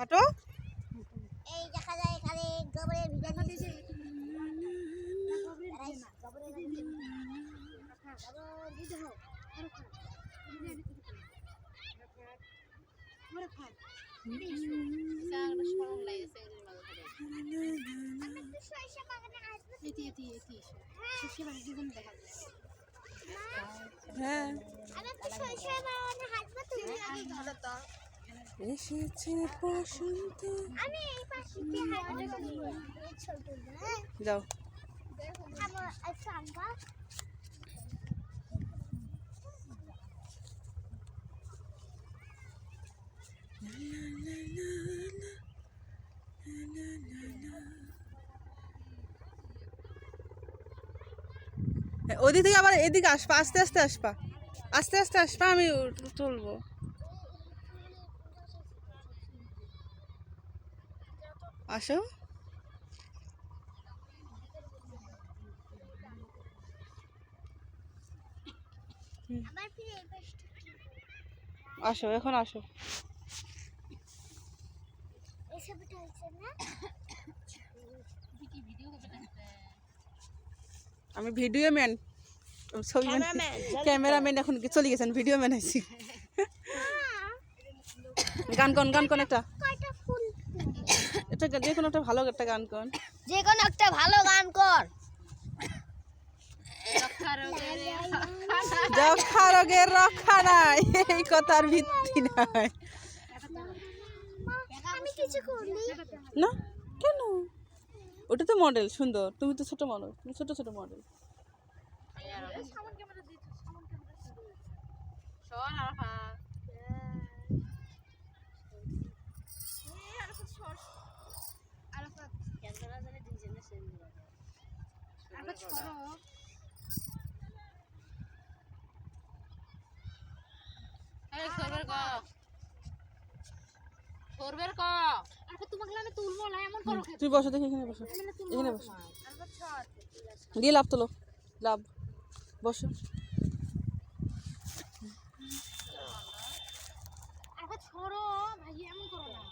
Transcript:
হাঁটো। এই দেখা যায় এখানে গোবরের ভিতরে দিয়েছে হ্যাঁ এসেছে বসন্ত। আমি এই পাশে দিয়ে হাঁটতে করি ছোট না যাও। আমার একটু আনবা ওদিক থেকে আবার এদিকে আসবা, আস্তে আস্তে আসবা, আস্তে আস্তে আসবা, আমি তুলবো। আসো। আবার ফিরে এই পাশে আসো, এখন আসো। এই ছবিটা হচ্ছে না আমি ভিডিও ম্যান, ছবি ক্যামেরাম্যান এখন চলে গেছেন, ভিডিও ম্যান আছি। গান কন, গান কন একটা, কয়টা ফুল এটা যে কোনো একটা ভালো একটা গান কন। যে কোনো একটা ভালো গান কর যক্ষা রোগের রক্ষা নাই, এই কথার ভিত্তি নাই। আমি কিছু করি না কেন? ওটা তো মডেল সুন্দর, তুমি তো ছোট মডেল, তুমি ছোট ছোট মডেল। তুমি বসো, দেখি এখানে বসো, এখানে বসো, দিয়ে লাভ তোলো, লাভ, বসো। ছোড়ো ভাই এমন করো না